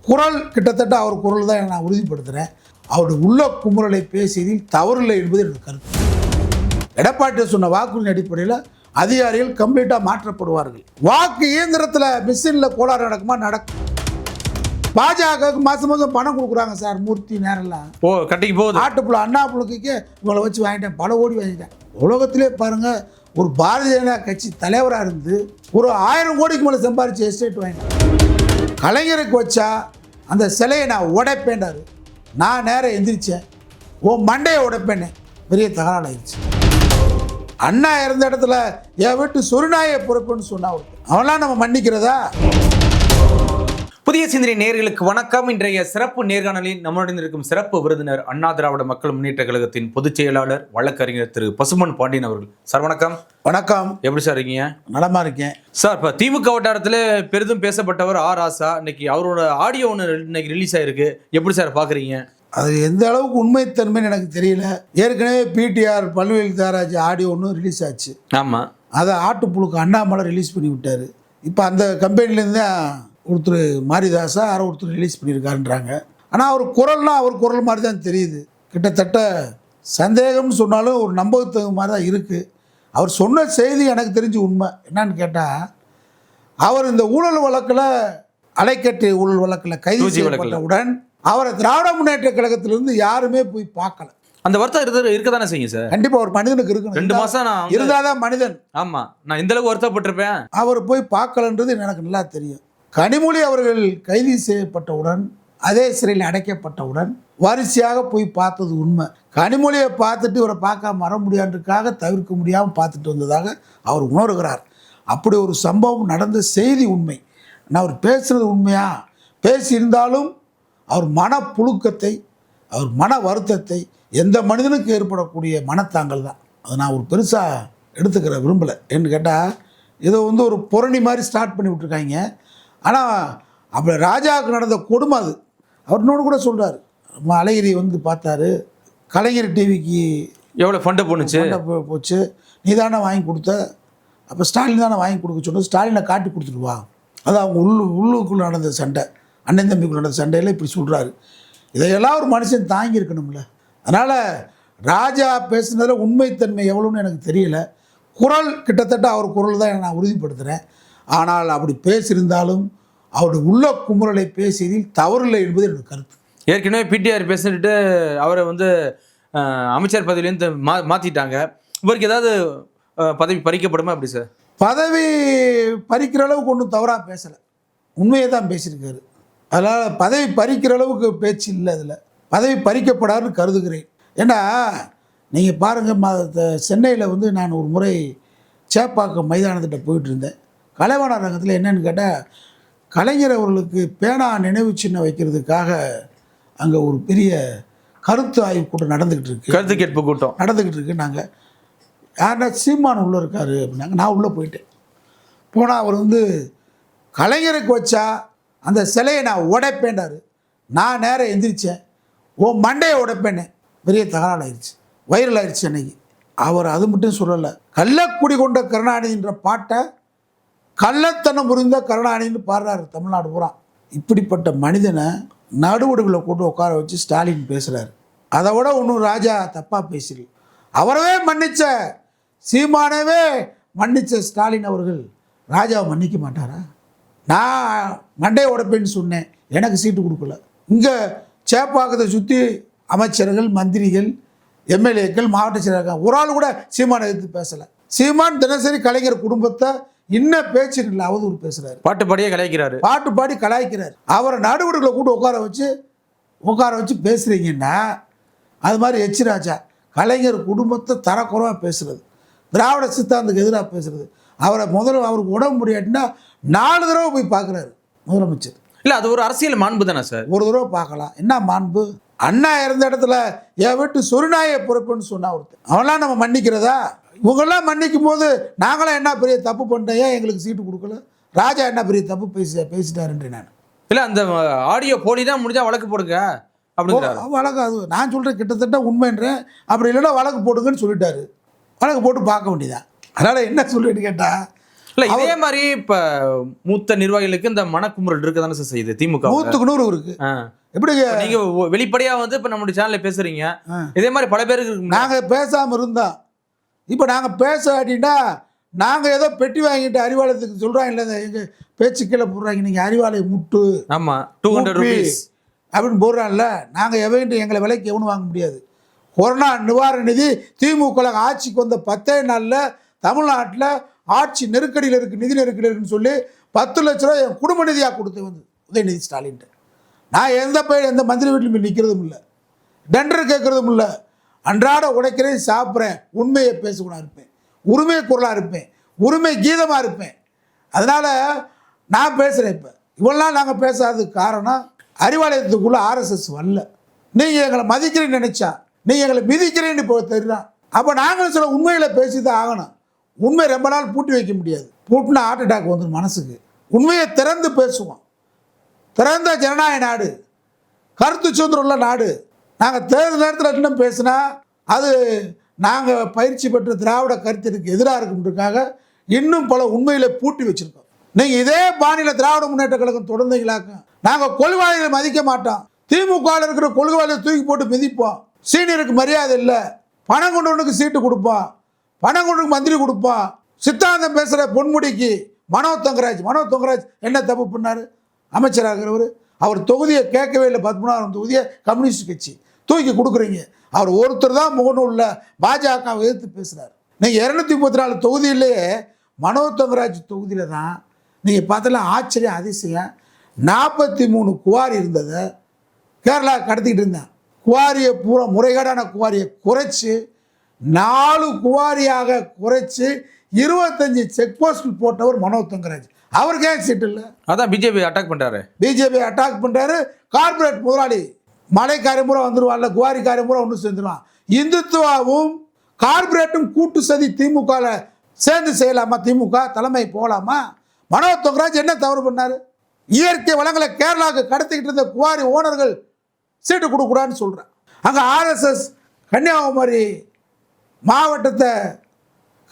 குரல் கிட்டத்தட்ட அவர் குரல் தான் நான் உறுதிப்படுத்துகிறேன். அவருடைய உள்ள குமுறலை பேசியதில் தவறில்லை என்பது எனக்கு கருத்து. எடப்பாடி சொன்ன வாக்குறுதியின் அடிப்படையில் அதிகாரிகள் கம்ப்ளீட்டாக மாற்றப்படுவார்கள். வாக்கு இயந்திரத்தில் மிஷினில் கோளாறு நடக்குமா? நடக்கும். பாஜகவுக்கு மாதம் மாதம் பணம் கொடுக்குறாங்க சார். மூர்த்தி நேரெல்லாம் கட்டிக்கு போகுது. ஆட்டுப்புள்ள அண்ணா புழுக்கைக்கு இவங்களை வச்சு வாங்கிட்டேன், பல கோடி வாங்கிட்டேன். உலகத்திலே பாருங்கள், ஒரு பாரதிய ஜனதா கட்சி தலைவராக இருந்து ஒரு 1000 கோடிக்கு மேலே சம்பாதிச்சு எஸ்டேட் வாங்கிட்டேன். கலைஞருக்கு வச்சா அந்த சிலையை நான் உடைப்பேன்டாரு. நான் நேரம் எந்திரிச்சேன், மண்டையை உடைப்பேன்னு பெரிய தகராறு ஆயிடுச்சு. அண்ணா இருந்த இடத்துல என் வீட்டு சொருநாயை பொறுப்புன்னு சொன்னா அவன்லாம் நம்ம மன்னிக்கிறதா? புதிய சிந்தனை நேயர்களுக்கு வணக்கம். இன்றைய சிறப்பு நேர்காணலில் நம்முடன் இருக்கும் சிறப்பு விருந்தினர் அண்ணா திராவிட மக்கள் முன்னேற்ற கழகத்தின் பொதுச் செயலாளர் வழக்கறிஞர் திரு பசுமன் பாண்டியன் அவர்கள். சார் வணக்கம். வணக்கம். எப்படி சார் இருக்கீங்க? நலமா இருக்கேன் சார். இப்போ திமுக வட்டாரத்தில் பெரிதும் பேசப்பட்டவர் ஆர் ராசா. இன்னைக்கு அவரோட ஆடியோ ஒன்று இன்னைக்கு ரிலீஸ் ஆயிருக்கு. எப்படி சார் பாக்குறீங்க? அது எந்த அளவுக்கு உண்மைத்தன்மைன்னு எனக்கு தெரியல. ஏற்கனவே பிடிஆர் பல்வேல் தாராஜ் ஆடியோ ஒன்று ரிலீஸ் ஆச்சு. ஆமாம். அதை ஆட்டுப்புழுக்கு அண்ணாமலை ரிலீஸ் பண்ணி விட்டார். இப்போ அந்த கம்பெனிலேருந்து தான் ஒருத்தர் மாரிதாஸா யாரோ ஒருத்தர் ரிலீஸ் பண்ணியிருக்காருன்றாங்க. ஆனால் அவர் குரல்னால் அவர் குரல் மாதிரி தான் தெரியுது. கிட்டத்தட்ட சந்தேகம்னு சொன்னாலும் ஒரு நம்பகத்தகு மாதிரி தான் இருக்குது. அவர் சொன்ன செய்தி எனக்கு தெரிஞ்சு உண்மை. என்னன்னு கேட்டால், அவர் இந்த ஊழல் வழக்கில் அலைக்கட்டு ஊழல் வழக்கில் கைது செய்யப்பட்டவுடன் அவரை திராவிட முன்னேற்ற கழகத்திலிருந்து யாருமே போய் பார்க்கல. அந்த வருத்தம் இருக்க தானே செய்யும் சார். கண்டிப்பாக ஒரு மனிதனுக்கு இருக்கணும். 2 மாதம் நான் இருந்தாதான் மனிதன். ஆமாம், நான் இந்த அளவுக்கு வருத்தப்பட்டிருப்பேன். அவர் போய் பார்க்கலன்றது எனக்கு நல்லா தெரியும். கனிமொழி அவர்கள் கைது செய்யப்பட்டவுடன், அதே சிறையில் அடைக்கப்பட்டவுடன் வரிசையாக போய் பார்த்தது உண்மை. கனிமொழியை பார்த்துட்டு இவரை பார்க்காம வர முடியாதுக்காக தவிர்க்க முடியாமல் பார்த்துட்டு வந்ததாக அவர் உணர்கிறார். அப்படி ஒரு சம்பவம் நடந்த செய்தி உண்மை. நான் அவர் பேசுகிறது உண்மையா? பேசியிருந்தாலும் அவர் மனப்புழுக்கத்தை, அவர் மன வருத்தத்தை, எந்த மனிதனுக்கு ஏற்படக்கூடிய மனத்தாங்கல் தான். அதை நான் ஒரு பெருசாக எடுத்துக்கிற விரும்பலை. ஏன்னு கேட்டால், இதை ஒரு புரணி மாதிரி ஸ்டார்ட் பண்ணி விட்டுருக்காங்க. ஆனால் அப்படி ராஜாவுக்கு நடந்த கொடுமை அது. அவர் இன்னொன்று கூட சொல்கிறார். அழகிரி பார்த்தாரு, கலைஞர் டிவிக்கு எவ்வளோ ஃபண்டை போச்சு, நீ தானே வாங்கி கொடுத்த, அப்போ ஸ்டாலின் தானே வாங்கி கொடுக்க சொன்னது, ஸ்டாலினை காட்டி கொடுத்துருவா. அது அவங்க உள்ளுக்குள்ளே நடந்த சண்டை, அண்ணன் தம்பிக்குள்ள நடந்த சண்டையில் இப்படி சொல்கிறாரு. இதையெல்லாம் ஒரு மனுஷன் தாங்கி இருக்கணும்ல. அதனால் ராஜா பேசுனதில் உண்மைத்தன்மை எவ்வளோன்னு எனக்கு தெரியல. குரல் கிட்டத்தட்ட அவர் குரல் தான் நான் உறுதிப்படுத்துகிறேன். ஆனால் அப்படி பேசியிருந்தாலும் அவருடைய உள்ள குமுறலை பேசியதில் தவறில்லை என்பது எனக்கு கருத்து. ஏற்கனவே பிடிஆர் பேசிட்டு அவரை அமைச்சர் பதவியிலேருந்து மாற்றிட்டாங்க. இவருக்கு ஏதாவது பதவி பறிக்கப்படுமா? அப்படி சார் பதவி பறிக்கிற அளவுக்கு ஒன்றும் தவறாக பேசலை, உண்மையை தான் பேசியிருக்காரு. அதனால் பதவி பறிக்கிற அளவுக்கு பேச்சு இல்லை. அதில் பதவி பறிக்கப்படாதுன்னு கருதுகிறேன். ஏன்னா நீங்கள் பாருங்கள், சென்னையில் நான் ஒரு முறை சேப்பாக்கம் மைதானத்திட்ட போயிட்டு இருந்தேன். கலைவாணர் ரங்கத்தில் என்னன்னு கேட்டால், கலைஞர் அவர்களுக்கு பேனா நினைவு சின்னம் வைக்கிறதுக்காக அங்கே ஒரு பெரிய கருத்து ஆய்வு கூட்டம் நடந்துக்கிட்டு இருக்கு, கருத்து கேட்பு கூட்டம் நடந்துக்கிட்டு இருக்கு. நாங்கள் யாருன்னா சீமான் உள்ளே இருக்கார் அப்படின்னாங்க. நான் உள்ளே போயிட்டேன். போனால் அவர் கலைஞருக்கு வச்சா அந்த சிலையை நான் உடைப்பேன்டாரு. நான் நேரம் எந்திரிச்சேன், மண்டையை உடைப்பேன்னு பெரிய தகராறு ஆயிடுச்சு, வைரல் ஆயிடுச்சு அன்னைக்கு. அவர் அது மட்டும் சொல்லலை, கள்ளக்குடி கொண்ட கருணாநிதின்ற பாட்டை கள்ளத்தனம் புரிந்த கருணாநிதினு பாடுறாரு தமிழ்நாடு பூரா. இப்படிப்பட்ட மனிதனை நடுவடுகளை கூட்டு உட்கார வச்சு ஸ்டாலின் பேசுகிறாரு. அதை விட ஒன்றும் ராஜா தப்பாக பேசுறீ. அவரவே மன்னிச்ச சீமானவே மன்னிச்ச ஸ்டாலின் அவர்கள் ராஜாவை மன்னிக்க மாட்டாரா? நான் மண்டையை உடைப்பேன்னு சொன்னேன், எனக்கு சீட்டு கொடுக்கல. இங்கே சேப்பாக்கத்தை சுற்றி அமைச்சர்கள், மந்திரிகள், எம்எல்ஏக்கள், மாவட்ட செயலாளர்கள் ஒரு ஆள் கூட சீமானை எதிர்த்து பேசலை. சீமான் தினசரி கலைஞர் குடும்பத்தை இன்னும் பேச்சு இல்லை, அவதூறு பேசுகிறாரு, பாட்டு பாடியே கலாய்க்கிறாரு, பாட்டு பாடி கலாய்க்கிறார். அவரை நடுவர்களை கூட உட்கார வச்சு பேசுகிறீங்கன்னா, அது மாதிரி எச் ராஜா கலைஞர் குடும்பத்தை தரக்குறவாக பேசுகிறது, திராவிட சித்தாந்தத்துக்கு எதிராக பேசுகிறது. அவருக்கு உடம்பு முடியாட்டினா 4 தடவை போய் பார்க்குறாரு முதலமைச்சர். இல்லை, அது ஒரு அரசியல் மாண்பு தானே சார். ஒரு தடவை பார்க்கலாம், என்ன மாண்பு? அண்ணா இருந்த இடத்துல என் வீட்டு சொருநாயை பொறுப்புன்னு சொன்னா ஒருத்தர், அவன்லாம் நம்ம மன்னிக்கிறதா? இவங்கெல்லாம் மன்னிக்கும் போது நாங்களாம் என்ன பெரிய தப்பு பண்ணிட்டேன், ஏன் எங்களுக்கு சீட்டு கொடுக்கல? ராஜா என்ன பெரிய தப்பு பேசிட்டாருன்றேன் நான். இல்லை, அந்த ஆடியோ போலி தான் முடிஞ்சால் வழக்கு போடுங்க அப்படிங்கிறாரு. வழக்கு அது நான் சொல்கிறேன் கிட்டத்தட்ட உண்மைன்றேன். அப்படி இல்லைன்னா வழக்கு போடுங்கன்னு சொல்லிட்டாரு. வழக்கு போட்டு பார்க்க வேண்டியதான். அதனால் என்ன சொல்லிட்டு கேட்டால், இல்ல இதே மாதிரி இப்ப மூத்த நிர்வாகிகளுக்கு இந்த மனக்குமுறல் இருக்கதானே சார் செய்யுது திமுக. 100க்கு 100 இருக்கு. எப்படி நீங்க வெளிப்படையா வந்து இப்ப நம்மளுடைய சேனல்ல பேசுறீங்க, இதே மாதிரி பல பேருக்கு இருக்கு. நாங்க பேசாம இருந்தோம், இப்ப நாங்க பேசாட்டினா நாங்க ஏதோ பெட்டி வாங்கிட்டு அறிவாலயத்துக்கு சொல்றாங்க, எங்க பேச்சு கீழே போடுறாங்க, நீங்க அறிவாலய முட்டு ஆமா 200 ரூபீஸ் அப்படின்னு போடுறான்ல. நாங்க எவன்ட்டு எங்களை விலைக்கு எவனும் வாங்க முடியாது. கொரோனா நிவாரண நிதி திமுக ஆட்சிக்கு வந்த 10 நாள்ல தமிழ்நாட்டில் ஆட்சி நெருக்கடியில் இருக்கு, நிதி நெருக்கடியில் இருக்குன்னு சொல்லி 10 லட்ச ரூபாய் என் குடும்ப நிதியாக கொடுத்து வந்து உதயநிதி ஸ்டாலின்ட்டு. நான் எந்த மந்திரி வீட்டிலும் போய் நிற்கிறதும் இல்லை, டெண்டர் கேட்கறதும் இல்லை. அன்றாட உடைக்கிறேன், சாப்பிட்றேன், உண்மையை பேசக்கூடாது இருப்பேன், உரிமை குரலாக இருப்பேன், உரிமை கீதமாக இருப்பேன். அதனால் நான் பேசுகிறேன். இப்போ இவ்வளோலாம் நாங்கள் பேசாததுக்கு காரணம் அறிவாலயத்துக்குள்ளே ஆர்எஸ்எஸ் வரல. நீங்கள் எங்களை மதிக்கிறேன்னு நினச்சா நீங்கள் எங்களை மிதிக்கிறேன்னு இப்போ தெரியும். அப்போ நாங்களும் சில உண்மைகளை பேசி தான் ஆகணும். உண்மை ரொம்ப நாள் பூட்டி வைக்க முடியாது. பூட்டினா ஹார்ட் அட்டாக் வந்துடும் மனசுக்கு. உண்மையை திறந்து பேசுவோம். திறந்த ஜனநாயக நாடு, கருத்து சுதந்திரம் உள்ள நாடு. நாங்கள் தேர்தல் நேரத்தில் இன்னும் பேசினா அது நாங்கள் பயிற்சி பெற்ற திராவிட கருத்திற்கு எதிராக இருக்குன்றதுக்காக இன்னும் பல உண்மைகளை பூட்டி வச்சுருக்கோம். நீங்கள் இதே பாணியில திராவிட முன்னேற்ற கழகம் தொடர்ந்தீங்களாக்க நாங்கள் கொள்கைவாதிகளை மதிக்க மாட்டோம். திமுகவில் இருக்கிற கொள்கைவாதிகளை தூக்கி போட்டு மிதிப்போம். சீனியருக்கு மரியாதை இல்லை, பணம் கொண்டவனுக்கு சீட்டு கொடுப்போம், பணம் கொண்டு மந்திரி கொடுப்போம். சித்தாந்தம் பேசுகிற பொன்முடிக்கு மனோ தங்கராஜ் என்ன தப்பு பண்ணார்? அமைச்சராக இருக்கிறவர், அவர் தொகுதியை கேட்கவே இல்லை. 13ஆம் தொகுதியை கம்யூனிஸ்ட் கட்சி தூக்கி கொடுக்குறீங்க. அவர் ஒருத்தர் தான் முகநூல்ல பாஜகவை எதிர்த்து பேசுகிறார். நீங்கள் 234 தொகுதியிலேயே மனோ தங்கராஜ் தொகுதியில் தான் நீங்கள் பார்த்தலாம் ஆச்சரியம் அதிசயம் 43 குவாரி இருந்ததை கேரளா கடத்திக்கிட்டு இருந்தேன். குவாரியை பூரா முறைகேடான குவாரியை குறைச்சி 4 குவாரியாக குறைச்சி 25 செக் போஸ்ட் போட்டவர் மனோ தங்கராஜ். அவருக்கு ஏன் சீட்டு இல்லை? அதான் பிஜேபி அட்டாக் பண்ணுறாரு. கார்பரேட் முதலாளி மலைக்காரன் பூரா வந்துடுவான்ல, குவாரிக்காரன் பூரா ஒன்று சேர்ந்துருவான். இந்துத்துவாவும் கார்பரேட்டும் கூட்டு சதி திமுகவில் சேர்ந்து செய்யலாமா? திமுக தலைமை போகலாமா? மனோ தங்கராஜ் என்ன தவறு பண்ணார்? இயற்கை வளங்களை கேரளாவுக்கு கடத்திக்கிட்டு இருந்த குவாரி ஓனர்கள் சீட்டு கொடுக்கூடாதுன்னு சொல்கிறேன். அங்கே ஆர்எஸ்எஸ் கன்னியாகுமரி மாவட்டத்தை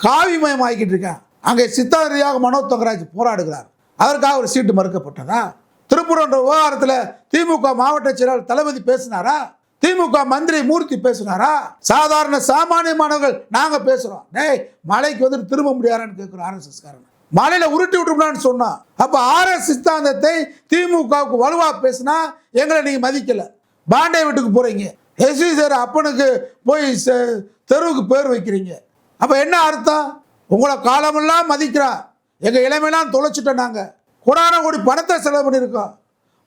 காவிமயமாக்கிட்டு இருக்கேன். அங்கே சித்தாரியாக மனோ தங்கராஜ் போராடுகிறார். அதற்காக ஒரு சீட்டு மறுக்கப்பட்டதா? திருப்பூர் விவகாரத்தில் திமுக மாவட்ட செயலாளர் தளபதி பேசினாரா? திமுக மந்திரி மூர்த்தி பேசினாரா? சாதாரண சாமானியமானவர்கள் நாங்கள் பேசுகிறோம். டேய் மலைக்கு வந்துட்டு திரும்ப முடியாதான்னு கேட்குறோம். ஆர்எஸ்எஸ் காரன் மலையில் உருட்டி விட்டுருந்தான்னு சொன்னான். அப்போ ஆர்எஸ் சித்தாந்தத்தை திமுகவுக்கு வலுவாக பேசினா எங்களை நீங்கள் மதிக்கலை. பாண்டே வீட்டுக்கு போகிறீங்க, எஸ்வி சார் அப்பனுக்கு போய் தெருவுக்கு பேர் வைக்கிறீங்க. அப்போ என்ன அர்த்தம்? உங்களை காலமெல்லாம் மதிக்கிறான், எங்கள் இளமையெல்லாம் தொலைச்சிட்டோம். நாங்கள் கோடான கோடி பணத்தை செலவு பண்ணியிருக்கோம்,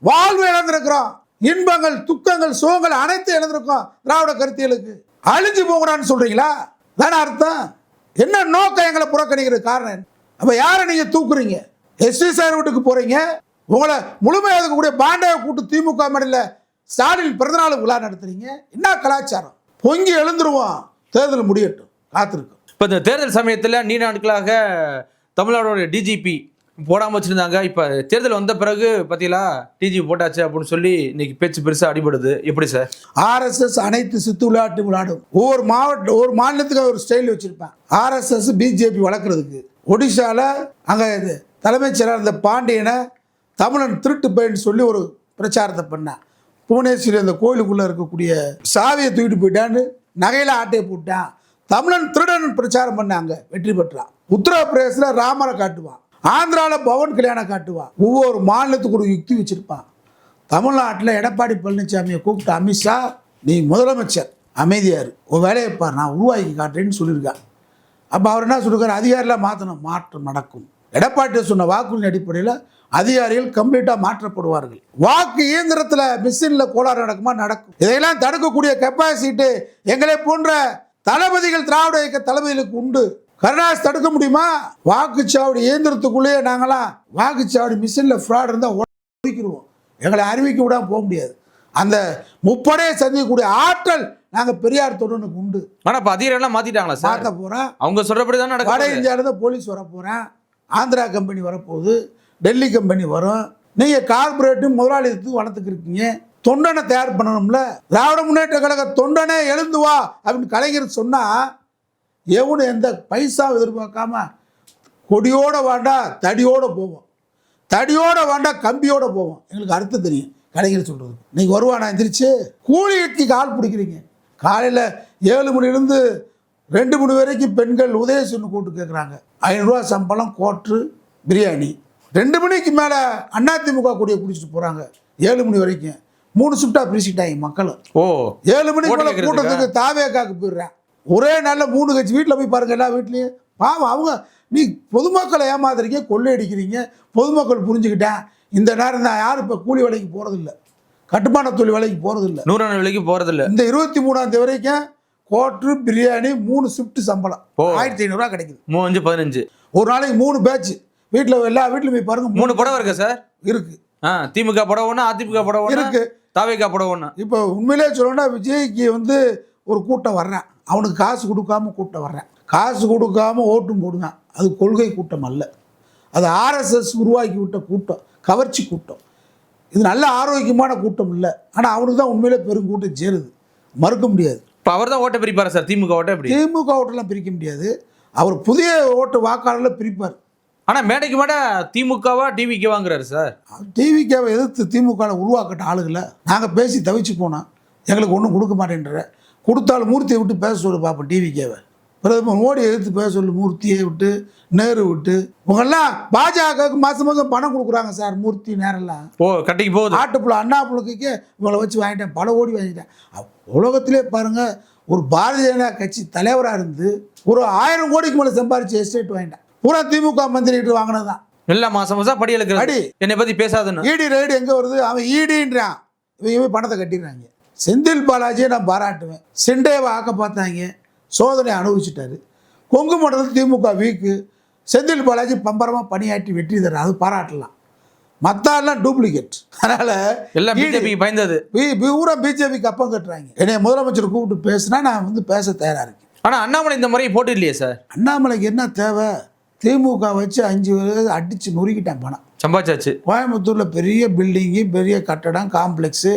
வாழ்வு இழந்திருக்கிறோம், இன்பங்கள் துக்கங்கள் சுகங்கள் அனைத்தும் இழந்திருக்கோம். திராவிட கருத்தியலுக்கு அழிஞ்சு போகிறான்னு சொல்கிறீங்களா? தானே அர்த்தம். என்ன நோக்கம் எங்களை புறக்கணிக்கிற காரணம்? அப்போ யாரை நீங்கள் தூக்குறீங்க? எஸ்வி சார் வீட்டுக்கு போகிறீங்க, உங்களை முழுமையாக இருக்கக்கூடிய பாண்டவை கூட்டு திமுக மேடையில் ஸ்டாலின் பிறந்தநாள் விழா நடத்துறீங்க. என்ன கலாச்சாரம்? பொங்கி எழுந்துருவோம். தேர்தல் முடியட்டும், காத்திருக்கும். இப்போ இந்த தேர்தல் சமயத்தில் நீண்ட நாட்களாக தமிழ்நாடோட டிஜிபி போடாமல் வச்சுருந்தாங்க. இப்போ தேர்தல் வந்த பிறகு பார்த்தீங்களா டிஜிபி போட்டாச்சு அப்படின்னு சொல்லி இன்னைக்கு பேச்சு பெருசாக அடிபடுது. எப்படி சார்? ஆர்எஸ்எஸ் அனைத்து சித்து விளையாட்டு விளையாடும். ஒவ்வொரு மாநிலத்துக்கு ஒரு ஸ்டைல் வச்சுருப்பேன். ஆர்எஸ்எஸ் பிஜேபி வளர்க்குறதுக்கு ஒடிசாவில் அங்கே தலைமைச் செயலாளர் இந்த பாண்டியனை தமிழன் திருட்டு பயின்னு சொல்லி ஒரு பிரச்சாரத்தை பண்ணேன். புவனேஸ்வரி அந்த கோயிலுக்குள்ளே இருக்கக்கூடிய சாவியை தூக்கிட்டு போயிட்டான்னு நகையில் ஆட்டையை போட்டான். தமிழன் திருடன் பிரச்சாரம் பண்ணாங்க, வெற்றி பெற்றான். உத்தரப்பிரதேசத்தில் ராமரை காட்டுவான், ஆந்திராவில் பவன் கல்யாணம் காட்டுவான். ஒவ்வொரு மாநிலத்துக்கு ஒரு யுக்தி வச்சுருப்பான். தமிழ்நாட்டில் எடப்பாடி பழனிசாமியை கூப்பிட்டு அமித்ஷா நீ முதலமைச்சர் அமைதியார், ஒரு வேலையை பார், நான் உருவாக்கி காட்டுறேன்னு சொல்லியிருக்கான். அப்போ அவர் என்ன சொல்லியிருக்காரு? அதிகாரியில் மாற்றம் நடக்கும். எடப்பாடி சொன்ன வாக்குறுதி அடிப்படையில் அதிகாரிகள் கம்ப்ளீட்டாக மாற்றப்படுவார்கள். வாக்கு இயந்திரத்தில் மிஷினில் கோளாறு நடக்குமா? நடக்கும். இதையெல்லாம் தடுக்கக்கூடிய கெப்பாசிட்டி எங்களை போன்ற தளபதிகள் திராவிட இயக்க தளபதிகளுக்கு உண்டு. கருணாஸ் தடுக்க முடியுமா? வாக்குச்சாவடி இயந்திரத்துக்குள்ளேயே நாங்களாம் வாக்குச்சாவடி மிஷினில் ஃப்ராட் இருந்தால் ஒதுக்கிடுவோம். எங்களை அறிவிக்க விடாமல் போக முடியாது. அந்த முப்படையை சந்திக்கக்கூடிய ஆற்றல் நாங்கள் பெரியார் தொடர்னுக்கு உண்டு. ஆனால் இப்போ அதிகாரிலாம் மாற்றிட்டாங்களா சார்? மாற்ற போகிறேன். அவங்க சொல்கிறபடி தான் நடக்கும். வட இந்தியாவிலேருந்து போலீஸ் வர போகிறேன், ஆந்திரா கம்பெனி வரப்போகுது, டெல்லி கம்பெனி வரும். நீங்கள் கார்பரேட்டும் முதலாளித்துவம் வளர்த்துக்கு இருக்கீங்க. தொண்டனை தயார் பண்ணணும்ல. திராவிட முன்னேற்ற கழக தொண்டனே எழுந்து வா அப்படின்னு கலைஞர் சொன்னால் எவனு எந்த பைசா எதிர்பார்க்காம கொடியோட வாண்டா தடியோட போவோம், தடியோட வாண்டா கம்பியோட போவோம். எங்களுக்கு அர்த்தம் தெரியும் கலைஞர் சொல்கிறது. நீங்கள் வருவானா எந்திரிச்சு கூலிக்கு கால் பிடிக்கிறீங்க. காலையில் 7 மணிலேருந்து 2 மணி வரைக்கும் பெண்கள் உதயசூர்னு கூப்பிட்டு கேட்குறாங்க. 500 ரூபா சம்பளம், கோட்ரு, பிரியாணி. 2 மணிக்கு மேலே அதிமுக கூடிய குடிச்சிட்டு போகிறாங்க 7 மணி வரைக்கும். 3 ஷிஃப்டாக பிரிச்சுட்டாங்க மக்கள். 7 மணிக்கு மேலே கூட்டத்துக்கு தாவேக்காக்கு போயிடுறேன். ஒரே நாளில் 3 கட்சி வீட்டில் போய் பாருங்கள். எல்லா வீட்லேயும் பாவம் அவங்க. நீ பொதுமக்களை ஏமாத்துறீங்க, கொள்ளையடிக்கிறீங்க. பொதுமக்கள் புரிஞ்சுக்கிட்டேன். இந்த நேரம் தான் யாரும் இப்போ கூலி வேலைக்கு போகிறதில்ல, கட்டுமான தொழில் வேலைக்கு போகிறதில்ல, 100 வேலைக்கு போகிறதில்ல. இந்த 23ஆம் தேதி வரைக்கும் கோட்ரு, பிரியாணி, 3 ஷிஃப்ட் சம்பளம் 1500 ரூபா கிடைக்குது. 3 15 ஒரு நாளைக்கு 3 பேட்ச். வீட்டில் எல்லா வீட்லையும் போய் பாருங்க 3 புடவை இருக்கா சார்? இருக்கு. திமுக புடவை ஒன்று, அதிமுக புடவை ஒன்று இருக்கு, தாவேகா புடவை ஒன்று. இப்போ உண்மையிலே சொல்லணும்னா விஜய்க்கு ஒரு கூட்டம் வர்றேன், அவனுக்கு காசு கொடுக்காம கூட்டம் வர்றேன். காசு கொடுக்காம ஓட்டும் போடுங்க. அது கொள்கை கூட்டம் அல்ல, அது ஆர்எஸ்எஸ் உருவாக்கி விட்ட கூட்டம், கவர்ச்சி கூட்டம். இது நல்ல ஆரோக்கியமான கூட்டம் இல்லை. ஆனால் அவனுக்கு தான் உண்மையிலே பெருங்கூட்டம் சேருது, மறுக்க முடியாது. இப்போ அவர் தான் ஓட்டை பிரிப்பார் சார். திமுக ஓட்டை எப்படி? திமுக ஓட்டெல்லாம் பிரிக்க முடியாது. அவர் புதிய ஓட்டு வாக்காளர்களை பிரிப்பார். ஆனால் மேடைக்கு மேடை திமுகவா டிவிக்கு வாங்குறாரு சார். டிவிக்காவை எதிர்த்து திமுகவில் உருவாக்கட்ட ஆளுகளை நாங்கள் பேசி தவிச்சு போனோம். எங்களுக்கு ஒன்றும் கொடுக்க மாட்டேன்ற. கொடுத்தாலும் மூர்த்தியை விட்டு பேச சொல்லு பார்ப்போம். டிவிக்காவை பிரதமர் மோடி எதிர்த்து பேச சொல்லு, மூர்த்தியை விட்டு, நேரு விட்டு. இவங்கெல்லாம் பாஜகவுக்கு மாதம் மாதம் பணம் கொடுக்குறாங்க சார். மூர்த்தி நேரெல்லாம் கட்டிக்கு போகுது. ஆட்டுப்புள்ள அண்ணா புழுக்கைக்கு இவங்களை வச்சு வாங்கிட்டேன், பல கோடி வாங்கிட்டேன். உலகத்திலே பாருங்கள், ஒரு பாரதிய ஜனதா கட்சி தலைவராக இருந்து ஒரு 1000 கோடிக்கு மேலே சம்பாரிச்சு எஸ்டேட் வாங்கிட்டேன். பூரா திமுக மந்திரிட்டு வாங்கினது தான். எல்லா மாதம் மாதம் படி எழுக்கிறது. அடி என்னை பற்றி பேசாதுன்னு ஈடி ரைடு எங்கே வருது? அவன் ஈடின்றான். இவங்க பணத்தை கட்டிடுறாங்க. செந்தில் பாலாஜியை நான் பாராட்டுவேன். செண்டேவை ஆக்க பார்த்தாங்க, சோதனை அனுபவிச்சுட்டாரு. கொங்கு மண்டலத்தில் திமுக வீக்கு. செந்தில் பாலாஜி பம்பரமாக பணியாற்றி வெற்றி தர்றாரு, அது பாராட்டலாம். மற்றாலாம் டூப்ளிகேட். அதனால் எல்லாம் பிஜேபிக்கு பயந்தது. பூரா பிஜேபிக்கு அப்பம் கட்டுறாங்க. என்னை முதலமைச்சர் கூப்பிட்டு பேசுனா நான் பேச தயாராக இருக்கேன். ஆனால் அண்ணாமலை இந்த முறை போட்டு இல்லையே சார். அண்ணாமலைக்கு என்ன தேவை? திமுக வச்சு 5 வருஷம் அடித்து நொறுக்கிட்டேன், பணம் சம்பாதிச்சாச்சு. கோயம்புத்தூரில் பெரிய பில்டிங்கு, பெரிய கட்டடம், காம்ப்ளெக்ஸு,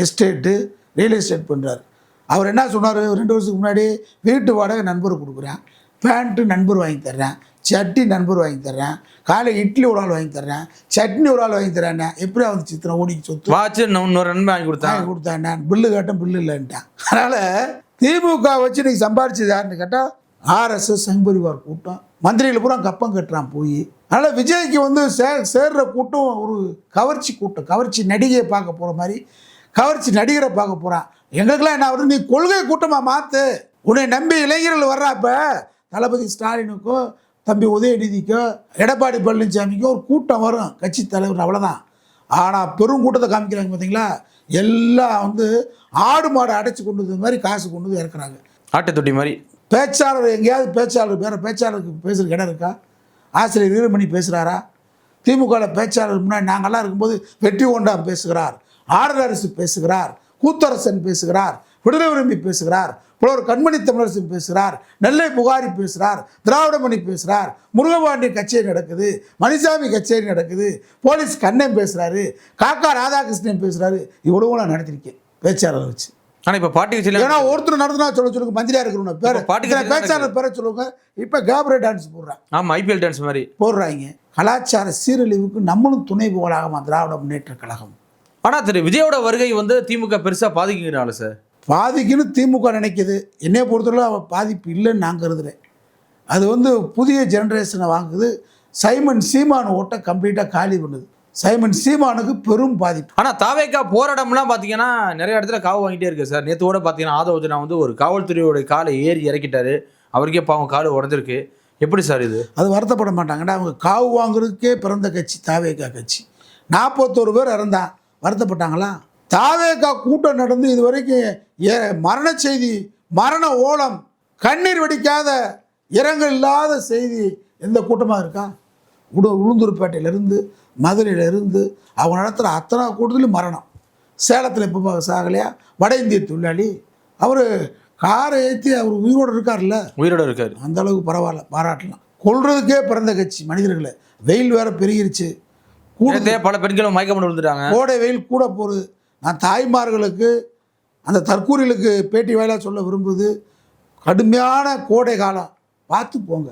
எஸ்டேட்டு, ரியல் எஸ்டேட் பண்ணுறாரு. அவர் என்ன சொன்னார் 2 வருஷத்துக்கு முன்னாடி? வீட்டு வாடகை நண்பர் கொடுக்குறேன், பேண்ட்டு நண்பர் வாங்கி தர்றேன், சட்னி நண்பர் வாங்கி தர்றேன், காலை இட்லி ஒரு ஆள் வாங்கி தர்றேன், சட்னி ஒரு ஆள் வாங்கி தர்றேன். எப்படி வந்து சித்திரம் ஓடிக்கு சொத்து வாட்சு இன்னொரு நண்பர் வாங்கி கொடுத்தேன். நான் பில்லு கேட்டேன், பில்லு இல்லைன்ட்டான். அதனால் திமுக வச்சு இன்றைக்கி சம்பாரிச்சது யாருன்னு கேட்டால் ஆர்எஸ்எஸ் சங்பரிவார் கூட்டம். மந்திரிகள் பூரா கப்பம் கட்டுறான் போய். அதனால் விஜய்க்கு சேர்ற கூட்டம் ஒரு கவர்ச்சி கூட்டம். கவர்ச்சி நடிகையை பார்க்க போகிற மாதிரி கவர்ச்சி நடிகரை பார்க்க போகிறான். எங்களுக்கெல்லாம் என்ன வருது? நீ கொள்கை கூட்டமாக மாற்று. உன்னை நம்பி இளைஞர்கள் வர்றாப்ப தளபதி ஸ்டாலினுக்கும் தம்பி உதயநிதிக்கும் எடப்பாடி பழனிசாமிக்கும் ஒரு கூட்டம் வரும், கட்சி தலைவர், அவ்வளோதான். ஆனால் பெருங்கூட்டத்தை காமிக்கிறாங்க பார்த்தீங்களா? எல்லாம் ஆடு மாடு அடைச்சி கொண்டு வந்து மாதிரி காசு கொண்டு வந்து இறக்குறாங்க. ஆட்டை தொட்டி மாதிரி. பேச்சாளர் எங்கேயாவது வேறு பேச்சாளருக்கு பேசுகிற இடம் இருக்கா? ஆசிரியர் வீரமணி பேசுகிறாரா? திமுகவில் பேச்சாளர் முன்னாடி நாங்கள்லாம் இருக்கும்போது வெற்றி கொண்டாம் பேசுகிறார், ஆடலரசு பேசுகிறார், கூத்தரசன் பேசுகிறார், விடுதலை விரும்பி பேசுகிறார், புலவர் கண்மணி தமிழரசன் பேசுகிறார், நெல்லை புகாரி பேசுகிறார், திராவிடமணி பேசுகிறார், முருகபாண்டி கச்சேரி நடக்குது, மணிசாமி கச்சேரி நடக்குது, போலீஸ் கண்ணன் பேசுகிறாரு, காக்கா ராதாகிருஷ்ணன் பேசுகிறாரு. இவ்வளவு நான் நடத்திருக்கேன் பேச்சாளர் வச்சு. ஆனால் இப்போ பாட்டி கட்சியில் ஏன்னா ஒருத்தர் நடத்தினா சொல்லுங்க, மந்திரியாக இருக்கிறவங்க பேர் பேச்சாளர் பேரை சொல்லுவாங்க. இப்போ கேபரே டான்ஸ் போடுறாங்க. ஆமாம், ஐபிஎல் டான்ஸ் மாதிரி போடுறாங்க. கலாச்சார சீரழிவுக்கு நம்மளும் துணை போகலாமா திராவிட முன்னேற்ற கழகம்? ஆனால் திரு விஜயோட வருகை திமுக பெருசாக பாதிக்குங்கிறாள் சார். பாதிக்குன்னு திமுக நினைக்கிது. என்னைய பொறுத்தவரை அவள் பாதிப்பு இல்லைன்னு நான் கருதுகிறேன். அது புதிய ஜென்ரேஷனை வாங்குது. சைமன் சீமான் ஓட்டை கம்ப்ளீட்டாக காலி பண்ணுது. சைமன் சீமானுக்கு பெரும் பாதிப்பு. ஆனால் தாவேக்கா போராட்டம்லாம் பார்த்தீங்கன்னா நிறைய இடத்துல காவு வாங்கிட்டே இருக்கு சார். நேற்று கூட பார்த்தீங்கன்னா ஆதவஜனா ஒரு காவல்துறையோடைய காலை ஏறி இறக்கிட்டாரு. அவருக்கே பாவம் காடு உடஞ்சிருக்கு. எப்படி சார் இது? அது வருத்தப்பட மாட்டாங்கடா. அவங்க காவு வாங்குறதுக்கே பிறந்த கட்சி தாவேக்கா கட்சி. 41 பேர் இறந்தான், வருத்தப்பட்டாங்களா? தாவேக்கா கூட்டம் நடந்து இது வரைக்கும் மரண செய்தி, மரண ஓலம், கண்ணீர் வடிக்காத, இரங்கல் இல்லாத செய்தி எந்த கூட்டமாக இருக்கா? உளுந்தூர்பேட்டையிலேருந்து, மதுரையிலேருந்து அவங்க நடத்துகிற அத்தனை கூட்டத்துலையும் மரணம். சேலத்தில் இப்போ சாகலையா? வட இந்திய தொழிலாளி அவர் காரை ஏற்றி அவர் உயிரோடு இருக்கார்ல, உயிரோடு இருக்கார். அந்த அளவுக்கு பரவாயில்ல, பாராட்டலாம். கொள்றதுக்கே பிறந்த கட்சி மனிதர்களை. வெயில் வேற பெருகிருச்சு, கூட பல பெண்களும் மயக்கம் விழுந்துட்டாங்க. கோடை வெயில் கூட போகுது. நான் தாய்மார்களுக்கு, அந்த தற்கூரிகளுக்கு பேட்டி வாயிலாக சொல்ல விரும்புது, கடுமையான கோடை காலம் பார்த்து போங்க.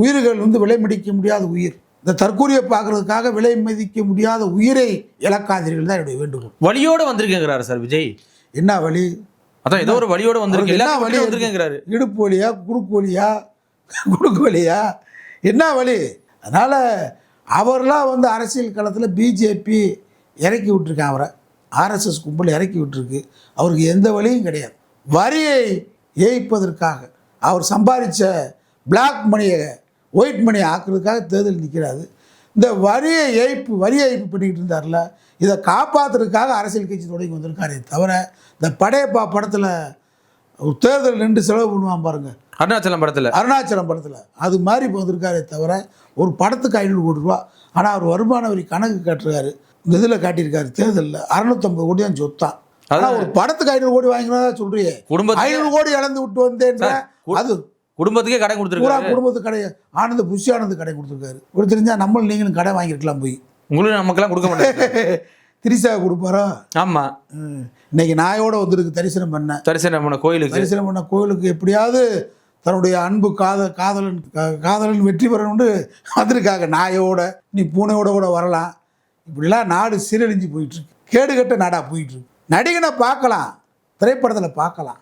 உயிர்கள் வந்து விலை மதிக்க முடியாத உயிர். இந்த தற்கூரியை பார்க்கறதுக்காக விலை மதிக்க முடியாத உயிரை இழக்காதீர்கள் தான் என்னுடைய வேண்டுகோள். வழியோட வந்திருக்கேங்கிறாரு சார் விஜய். என்ன வழி? அதான் ஏதோ ஒரு வழியோட வந்திருக்கு. என்ன எல்லா வழி வழியும் வந்திருக்கேங்கிறாரு. இடுப்பு வழியா, குறுக்கு வழியா, குறுக்கு வழியா, என்ன வழி? அதனால் அவர்லாம் வந்து அரசியல் களத்தில் பிஜேபி இறக்கி விட்டுருக்கேன், அவரை ஆர்எஸ்எஸ் கும்பல் இறக்கி விட்டுருக்கு. அவருக்கு எந்த வழியும் கிடையாது. வரியை ஏய்ப்பதற்காக அவர் சம்பாதிச்ச பிளாக் மணியை ஒயிட் மணியை ஆக்குறதுக்காக தேர்தல் நிற்கிறாரு. இந்த வரி ஏய்ப்பு பண்ணிக்கிட்டு இருந்தார்ல, இதை காப்பாற்றுறதுக்காக அரசியல் கட்சி தொடங்கி வந்திருக்காரே தவிர, இந்த படையப்பா படத்தில் ஒரு தேர்தல் நின்று செலவு பண்ணுவான் பாருங்க, அருணாச்சலம் படத்தில் அது மாதிரி இப்போ வந்திருக்காரே தவிர ஒரு படத்துக்கு 500 கோடி ரூபா. ஆனால் அவர் வருமான வரி கணக்கு காட்டுறாரு, இந்த இதில் காட்டியிருக்காரு தேர்தலில் 650 கோடி தான் சொத்தான். ஆனால் ஒரு படத்துக்கு 500 கோடி வாங்கினதா சொல்றியே, 500 கோடி இழந்து விட்டு வந்தேன்ற அது குடும்பத்துக்கே கடை கொடுத்துருக்காரு. குடும்பத்துக்கு கடை புஷி ஆனந்த் கடை கொடுத்துருக்காரு. ஒரு தெரிஞ்சா நம்மளும் நீங்களும் கடை வாங்கியிருக்கலாம் போய். உங்களுக்கு நமக்கெல்லாம் கொடுக்க மாட்டாங்க. திரிசா கொடுப்பாரா? ஆமாம். இன்னைக்கு நாயோட வந்துருக்கு தரிசனம் பண்ண கோயிலுக்கு எப்படியாவது தன்னுடைய அன்பு காதலன் வெற்றி பெறணும்னு வந்திருக்காங்க நாயோட. நீ பூனையோட கூட வரலாம். இப்படிலாம் நாடு சீரழிஞ்சு போயிட்டுருக்கு, கேடுகட்ட நாடாக போயிட்டுருக்கு. நடிகனை பார்க்கலாம், திரைப்படத்தில் பார்க்கலாம்,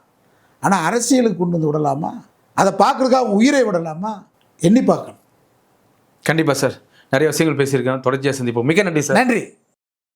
ஆனால் அரசியலுக்கு கொண்டு வந்து விடலாமா? அதை பார்க்குறதுக்காக உயிரை விடலாமா? எண்ணி பார்க்கணும். கண்டிப்பாக சார், நிறைய விஷயங்கள் பேசியிருக்கேன். தொடர்ச்சியாக சந்திப்போம். மிக நன்றி சார். நன்றி.